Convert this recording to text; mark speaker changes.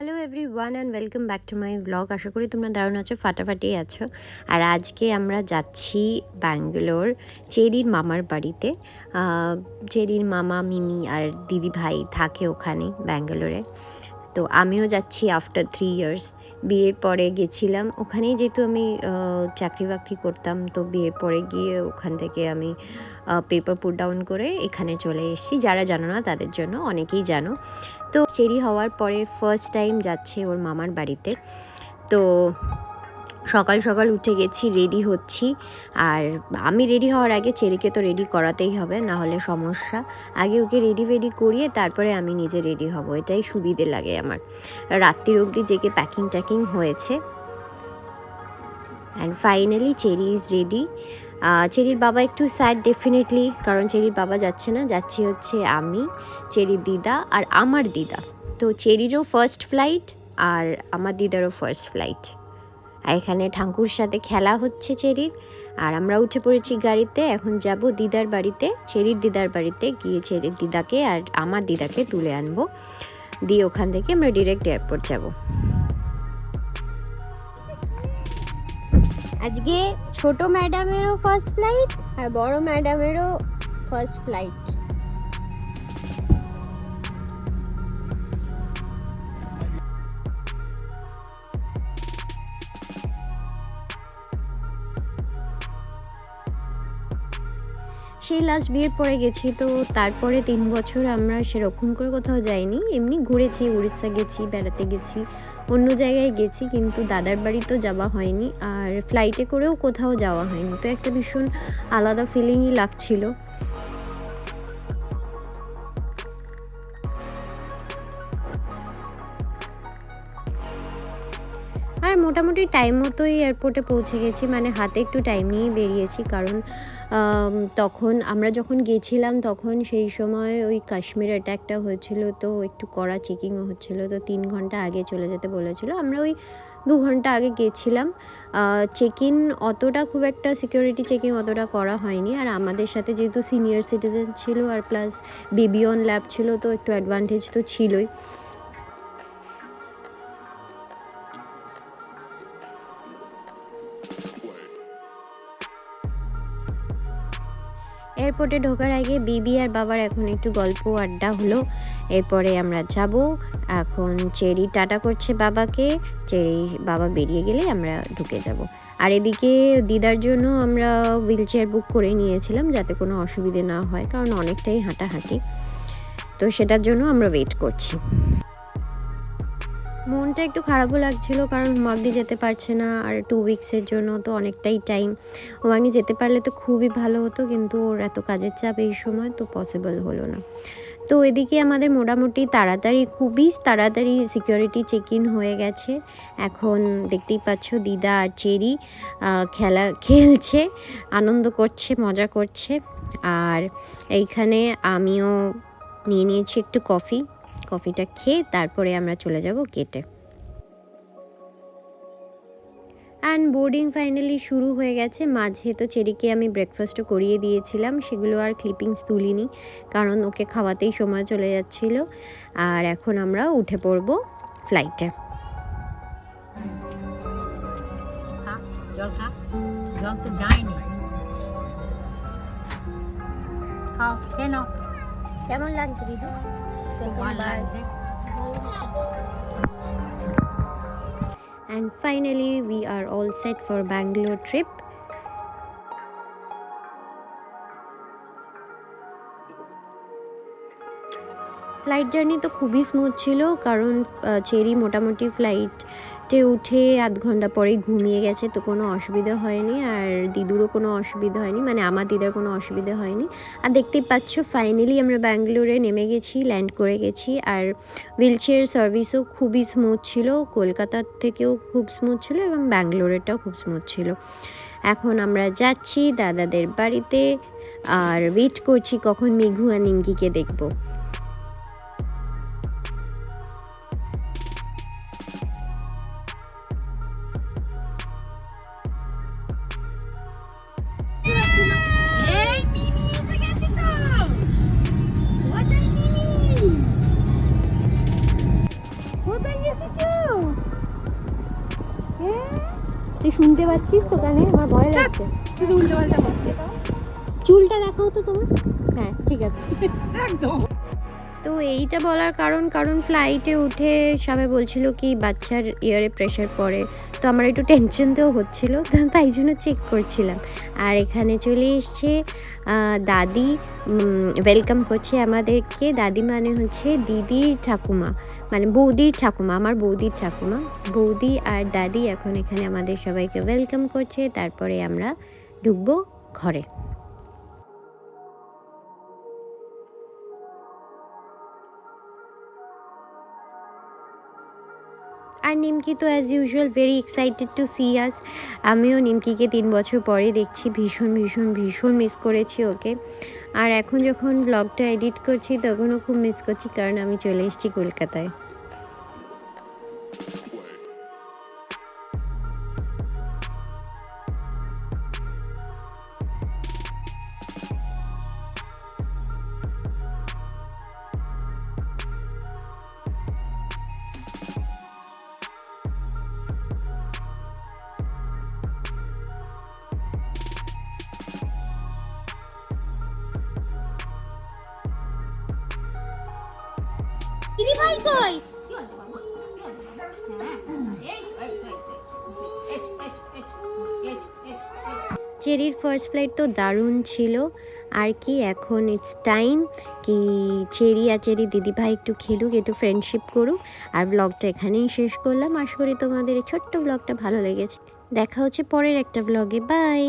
Speaker 1: Hello everyone and welcome back to my blog. আশা করি তোমরা দারুণ আছো, ফাটাফাটি আছো। আর আজকে আমরা যাচ্ছি ব্যাঙ্গালোর চেরির মামার বাড়িতে। চেরির মামা, মিমি আর দিদি ভাই থাকে ওখানে ব্যাঙ্গালোরে। তো আমিও যাচ্ছি আফটার 3 ইয়ার্স। বিয়ের পরে গেছিলাম ওখানেই, যেহেতু আমি চাকরি বাকরি করতাম, তো বিয়ের পরে গিয়ে ওখান থেকে আমি পেপার পুট ডাউন করে এখানে চলে এসেছি। যারা জানো না তাদের জন্য, অনেকেই জানো। তো চেরি হওয়ার পরে ফার্স্ট টাইম যাচ্ছে ওর মামার বাড়িতে। তো সকাল সকাল উঠে গেছি, রেডি হচ্ছি। আর আমি রেডি হওয়ার আগে চেরিকে তো রেডি করাতেই হবে, না হলে সমস্যা। আগে ওকে রেডি করিয়ে তারপরে আমি নিজে রেডি হব, এটাই সুবিধে লাগে আমার। রাত্রির অবধি জেগে প্যাকিং ট্যাকিং হয়েছে। And finally Cherry is ready. চেরির বাবা একটু স্যাড ডেফিনেটলি, কারণ চেরির বাবা যাচ্ছে না, যাচ্ছি হচ্ছে আমি, চেরির দিদা আর আমার দিদা। তো চেরিরও ফার্স্ট ফ্লাইট আর আমার দিদারও ফার্স্ট ফ্লাইট। এখানে ঠাকুর সাথে খেলা হচ্ছে চেরির। আর আমরা উঠে পড়েছি গাড়িতে, এখন যাব দিদার বাড়িতে, চেরির দিদার বাড়িতে গিয়ে চেরির দিদাকে আর আমার দিদাকে তুলে আনবো, দিয়ে ওখান থেকে আমরা ডিরেক্ট এয়ারপোর্ট যাব। আজকে ছোট ম্যাডামেরও ফার্স্ট ফ্লাইট আর বড় ম্যাডামেরও ফার্স্ট ফ্লাইট। সেই লাস্ট বিয়ের পরে গেছি, তো তারপরে 3 বছর আমরা সেরকম করে কোথাও যাইনি। এমনি ঘুরেছি, উড়িষ্যা গেছি, বেড়াতে গেছি, অন্য জায়গায় গেছি, কিন্তু দাদার বাড়ি তো যাওয়া হয়নি। আর ফ্লাইটে করেও কোথাও যাওয়া হয়নি, তো একটা ভীষণ আলাদা ফিলিংই লাগছিল। আর মোটামুটি টাইম মতোই এয়ারপোর্টে পৌঁছে গেছি, মানে হাতে একটু টাইম নিয়েই বেরিয়েছি, কারণ তখন আমরা যখন গেছিলাম তখন সেই সময় ওই কাশ্মীর অ্যাটাকটা হয়েছিল, তো একটু কড়া চেকিংও হচ্ছিলো, তো 3 ঘন্টা আগে চলে যেতে বলেছিল। আমরা ওই 2 ঘন্টা আগে গেছিলাম। চেক ইন অতটা, খুব একটা সিকিউরিটি চেকিং অতটা করা হয়নি। আর আমাদের সাথে যেহেতু সিনিয়র সিটিজেন ছিল আর প্লাস বেবি অন ল্যাব ছিল, তো একটু অ্যাডভান্টেজ তো ছিলই। এয়ারপোর্টে ঢোকার আগে বিবি আর বাবার এখন একটু গল্প আড্ডা হলো, এরপরে আমরা যাব। এখন চেরি টাটা করছে বাবাকে, চেরি বাবা বেরিয়ে গেলে আমরা ঢুকে যাব। আর এদিকে দিদার জন্য আমরা হুইল চেয়ার বুক করে নিয়েছিলাম, যাতে কোনো অসুবিধে না হয়, কারণ অনেকটাই হাঁটাহাঁটি, তো সেটার জন্য আমরা ওয়েট করছি। মনটা একটু খারাপও লাগছিল, কারণ হুমাগ্নি যেতে পারছে না, আর 2 উইক্সের জন্য তো অনেকটাই টাইম। হুমাগ্নি যেতে পারলে তো খুবই ভালো হতো, কিন্তু ওর এত কাজের চাপ এই সময়, তো পসিবল হলো না। তো এদিকে আমাদের মোটামুটি খুবই তাড়াতাড়ি সিকিউরিটি চেক ইন হয়ে গেছে। এখন দেখতেই পাচ্ছ দিদা আর চেরি খেলছে, আনন্দ করছে, মজা করছে। আর এইখানে আমিও নিয়ে নিয়েছি একটু কফিটা খেয়ে তারপরে আমরা চলে যাব গেটে। অ্যান্ড বোর্ডিং ফাইনালি শুরু হয়ে গেছে। মাঝে তো চেরিকে আমি ব্রেকফাস্টও করিয়ে দিয়েছিলাম, সেগুলো আর ক্লিপিংস তুলিনি, কারণ ওকে খাওয়াতেই সময় চলে যাচ্ছিল। আর এখন আমরা উঠে পড়ব ফ্লাইটে। কেমন লাগছে দিদি? And finally we are all set for Bangalore trip. Flight journey তো খুবই স্মুথ ছিল, কারণ চেরি মোটামুটি ফ্লাইটে উঠে আধ ঘন্টা পরেই ঘুমিয়ে গেছে, তো কোনো অসুবিধা হয়নি। আর দিদুরও কোনো অসুবিধা হয়নি, মানে আমার দিদার কোনো অসুবিধা হয়নি। আর দেখতেই পাচ্ছ ফাইনালি আমরা ব্যাঙ্গালোরে নেমে গেছি, ল্যান্ড করে গেছি। আর হুইল চেয়ার সার্ভিসও খুবই স্মুথ ছিল, কলকাতার থেকেও খুব স্মুথ ছিল, এবং ব্যাঙ্গালোরেরটাও খুব স্মুথ ছিল। এখন আমরা যাচ্ছি দাদাদের বাড়িতে, আর ওয়েট করছি কখন মেঘু আর নিঙ্গিকে দেখবো। তুই শুনতে পাচ্ছিস তো কানে? আমার ভয় লাগছে। চুলটা দেখাও তো তোমার। হ্যাঁ ঠিক আছে একদম। তো এইটা বলার কারণ ফ্লাইটে উঠে সবাই বলছিল কি বাচ্চার ইয়ারে প্রেশার পড়ে, তো আমার একটু টেনশন তো হচ্ছিল, তো তাই জন্য চেক করছিলাম। আর এখানে চলে এসছে দাদি, ওয়েলকাম করছে আমাদেরকে। দাদি মানে হচ্ছে দিদির ঠাকুমা, মানে বৌদির ঠাকুমা, আমার বৌদির ঠাকুমা। বৌদি আর দাদি এখন এখানে আমাদের সবাইকে ওয়েলকাম করছে, তারপরে আমরা ঢুকবো ঘরে। আর নিমকি তো as usual very excited to see us. আমিও নিমকিকে 3 বছর পরে দেখছি, ভীষণ ভীষণ ভীষণ মিস করেছি ওকে। আর এখন যখন ব্লগটা এডিট করছি তখনও খুব মিস করছি, কারণ আমি চলে এসেছি কলকাতায়। দিদি ভাই কই? চেরির ফার্স্ট ফ্লাইট তো দারুণ ছিল। আর কি এখন ইটস টাইম কি চেরি আর চেরি দিদিভাই একটু খেলুক, একটু ফ্রেন্ডশিপ করুক। আর ব্লগটা এখানেই শেষ করলাম। আশা করি তোমাদের এই ছোট্ট ব্লগটা ভালো লেগেছে। দেখা হচ্ছে পরের একটা ব্লগে। বাই।